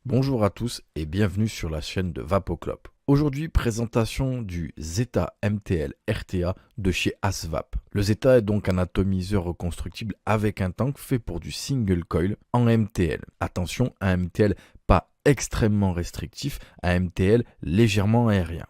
Bonjour à tous et bienvenue sur la chaîne de Vapoclop. Aujourd'hui, présentation du Zeta MTL RTA de chez Asvap. Le Zeta est donc un atomiseur reconstructible avec un tank fait pour du single coil en MTL. Attention, un MTL pas extrêmement restrictif, un MTL légèrement aérien.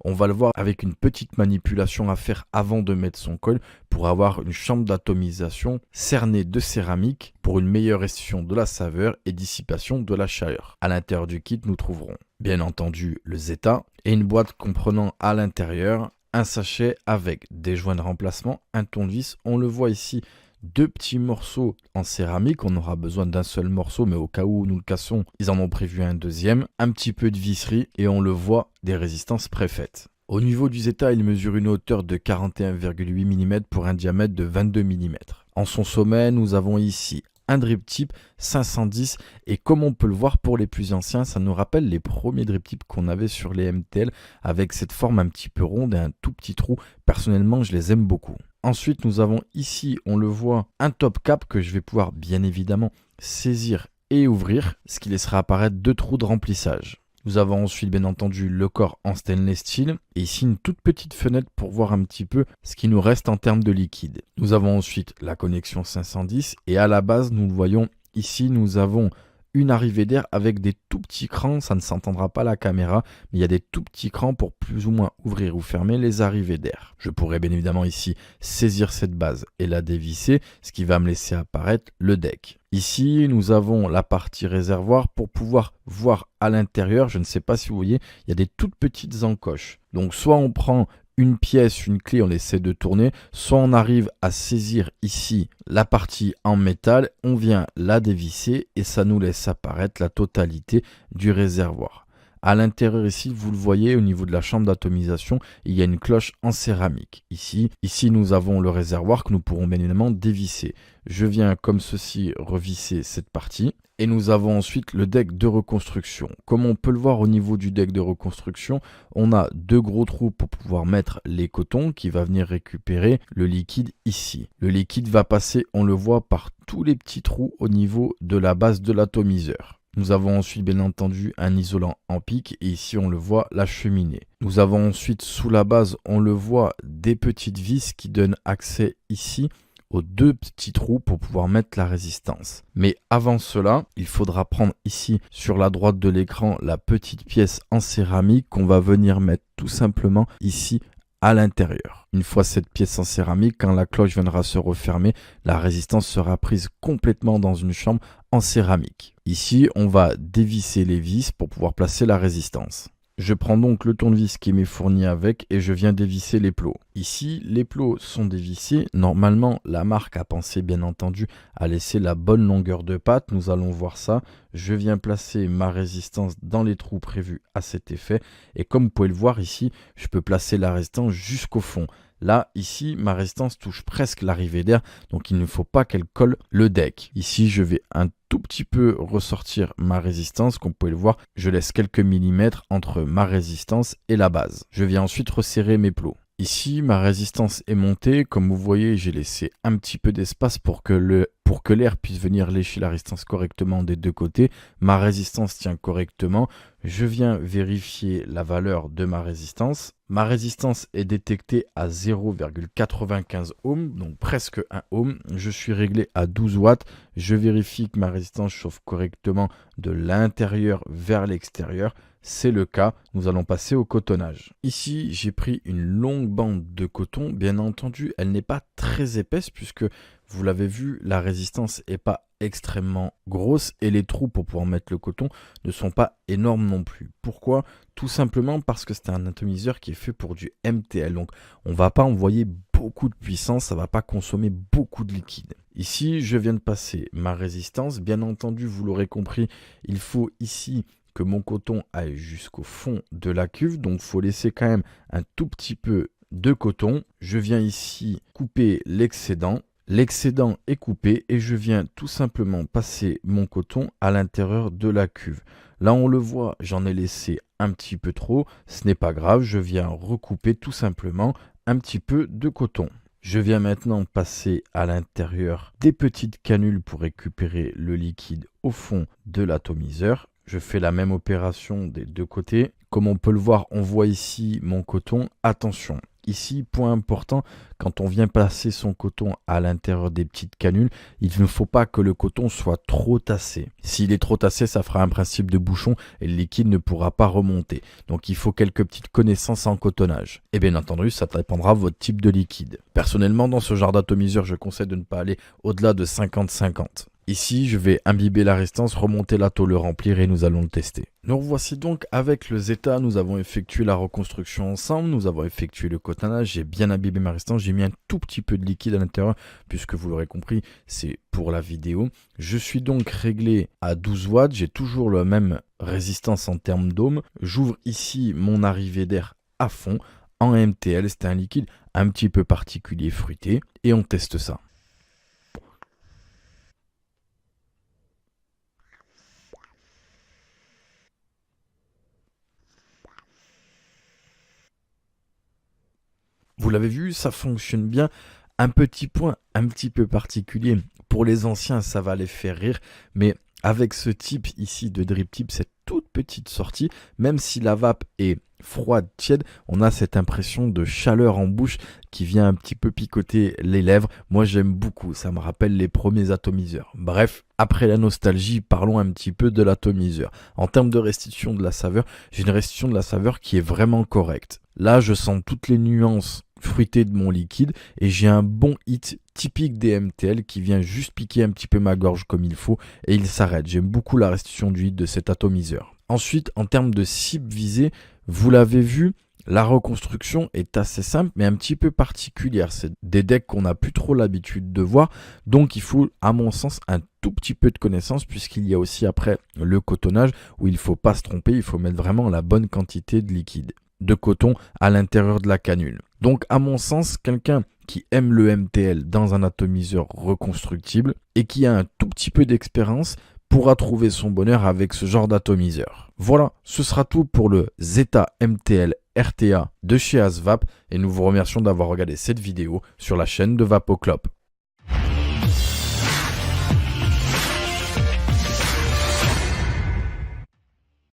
On va le voir avec une petite manipulation à faire avant de mettre son coil pour avoir une chambre d'atomisation cernée de céramique pour une meilleure restitution de la saveur et dissipation de la chaleur. À l'intérieur du kit, nous trouverons bien entendu le Zeta et une boîte comprenant à l'intérieur un sachet avec des joints de remplacement, un tournevis. On le voit ici, deux petits morceaux en céramique. On aura besoin d'un seul morceau, mais au cas où nous le cassons, ils en ont prévu un deuxième. Un petit peu de visserie et on le voit, des résistances préfaites. Au niveau du Zeta, il mesure une hauteur de 41,8 mm pour un diamètre de 22 mm. En son sommet, nous avons ici un drip tip 510 et comme on peut le voir pour les plus anciens, ça nous rappelle les premiers drip tips qu'on avait sur les MTL avec cette forme un petit peu ronde et un tout petit trou. Personnellement, je les aime beaucoup. Ensuite, nous avons ici, on le voit, un top cap que je vais pouvoir bien évidemment saisir et ouvrir, ce qui laissera apparaître deux trous de remplissage. Nous avons ensuite bien entendu le corps en stainless steel et ici une toute petite fenêtre pour voir un petit peu ce qui nous reste en termes de liquide. Nous avons ensuite la connexion 510 et à la base nous le voyons ici, nous avons une arrivée d'air avec des tout petits crans, ça ne s'entendra pas à la caméra, mais il y a des tout petits crans pour plus ou moins ouvrir ou fermer les arrivées d'air. Je pourrais bien évidemment ici saisir cette base et la dévisser, ce qui va me laisser apparaître le deck. Ici, nous avons la partie réservoir pour pouvoir voir à l'intérieur, je ne sais pas si vous voyez, il y a des toutes petites encoches. Donc soit on prend une pièce, une clé, on essaie de tourner, soit on arrive à saisir ici la partie en métal, on vient la dévisser et ça nous laisse apparaître la totalité du réservoir. À l'intérieur ici, vous le voyez au niveau de la chambre d'atomisation, il y a une cloche en céramique. Ici, nous avons le réservoir que nous pourrons bien évidemment dévisser. Je viens comme ceci revisser cette partie. Et nous avons ensuite le deck de reconstruction. Comme on peut le voir au niveau du deck de reconstruction, on a deux gros trous pour pouvoir mettre les cotons qui va venir récupérer le liquide ici. Le liquide va passer, on le voit, par tous les petits trous au niveau de la base de l'atomiseur. Nous avons ensuite bien entendu un isolant en pic et ici on le voit la cheminée. Nous avons ensuite sous la base, on le voit, des petites vis qui donnent accès ici aux deux petits trous pour pouvoir mettre la résistance. Mais avant cela, il faudra prendre ici sur la droite de l'écran la petite pièce en céramique qu'on va venir mettre tout simplement ici à l'intérieur. Une fois cette pièce en céramique, quand la cloche viendra se refermer, la résistance sera prise complètement dans une chambre en céramique. Ici, on va dévisser les vis pour pouvoir placer la résistance. Je prends donc le tournevis qui m'est fourni avec et je viens dévisser les plots. Ici, les plots sont dévissés. Normalement, la marque a pensé bien entendu à laisser la bonne longueur de patte. Nous allons voir ça. Je viens placer ma résistance dans les trous prévus à cet effet. Et comme vous pouvez le voir ici, je peux placer la résistance jusqu'au fond. Là, ici, ma résistance touche presque l'arrivée d'air, donc il ne faut pas qu'elle colle le deck. Ici, je vais un tout petit peu ressortir ma résistance. Comme vous pouvez le voir, je laisse quelques millimètres entre ma résistance et la base. Je viens ensuite resserrer mes plots. Ici, ma résistance est montée. Comme vous voyez, j'ai laissé un petit peu d'espace pour que l'air puisse venir lécher la résistance correctement des deux côtés. Ma résistance tient correctement. Je viens vérifier la valeur de ma résistance. Ma résistance est détectée à 0,95 ohms, donc presque 1 ohm. Je suis réglé à 12 watts. Je vérifie que ma résistance chauffe correctement de l'intérieur vers l'extérieur. C'est le cas, nous allons passer au cotonnage. Ici, j'ai pris une longue bande de coton. Bien entendu, elle n'est pas très épaisse puisque vous l'avez vu, la résistance n'est pas extrêmement grosse et les trous pour pouvoir mettre le coton ne sont pas énormes non plus. Pourquoi? Tout simplement parce que c'est un atomiseur qui est fait pour du MTL. Donc, on ne va pas envoyer beaucoup de puissance, ça ne va pas consommer beaucoup de liquide. Ici, je viens de passer ma résistance. Bien entendu, vous l'aurez compris, il faut ici que mon coton aille jusqu'au fond de la cuve. Donc, il faut laisser quand même un tout petit peu de coton. Je viens ici couper l'excédent. L'excédent est coupé et je viens tout simplement passer mon coton à l'intérieur de la cuve. Là, on le voit, j'en ai laissé un petit peu trop. Ce n'est pas grave, je viens recouper tout simplement un petit peu de coton. Je viens maintenant passer à l'intérieur des petites canules pour récupérer le liquide au fond de l'atomiseur. Je fais la même opération des deux côtés. Comme on peut le voir, on voit ici mon coton. Attention, ici, point important, quand on vient passer son coton à l'intérieur des petites canules, il ne faut pas que le coton soit trop tassé. S'il est trop tassé, ça fera un principe de bouchon et le liquide ne pourra pas remonter. Donc il faut quelques petites connaissances en cotonnage. Et bien entendu, ça dépendra de votre type de liquide. Personnellement, dans ce genre d'atomiseur, je conseille de ne pas aller au-delà de 50-50. Ici, je vais imbiber la résistance, remonter la tôle, le remplir et nous allons le tester. Nous voici donc avec le Zeta, nous avons effectué la reconstruction ensemble, nous avons effectué le cotonnage, j'ai bien imbibé ma résistance, j'ai mis un tout petit peu de liquide à l'intérieur, puisque vous l'aurez compris, c'est pour la vidéo. Je suis donc réglé à 12 watts, j'ai toujours la même résistance en termes d'ohm. J'ouvre ici mon arrivée d'air à fond, en MTL, c'est un liquide un petit peu particulier, fruité, et on teste ça. Vous l'avez vu, ça fonctionne bien. Un petit point un petit peu particulier. Pour les anciens, ça va les faire rire. Mais avec ce type ici de drip tip, cette toute petite sortie, même si la vape est froide, tiède, on a cette impression de chaleur en bouche qui vient un petit peu picoter les lèvres. Moi, j'aime beaucoup. Ça me rappelle les premiers atomiseurs. Bref, après la nostalgie, parlons un petit peu de l'atomiseur. En termes de restitution de la saveur, j'ai une restitution de la saveur qui est vraiment correcte. Là, je sens toutes les nuances fruité de mon liquide et j'ai un bon hit typique des MTL qui vient juste piquer un petit peu ma gorge comme il faut et il s'arrête. J'aime beaucoup la restitution du hit de cet atomiseur. Ensuite, en termes de cible visée, vous l'avez vu, la reconstruction est assez simple mais un petit peu particulière. C'est des decks qu'on n'a plus trop l'habitude de voir, donc il faut à mon sens un tout petit peu de connaissance puisqu'il y a aussi après le cotonnage où il ne faut pas se tromper, il faut mettre vraiment la bonne quantité de liquide de coton à l'intérieur de la canule. Donc à mon sens, quelqu'un qui aime le MTL dans un atomiseur reconstructible et qui a un tout petit peu d'expérience pourra trouver son bonheur avec ce genre d'atomiseur. Voilà, ce sera tout pour le Zeta MTL RTA de chez ASVAP et nous vous remercions d'avoir regardé cette vidéo sur la chaîne de VapoClop.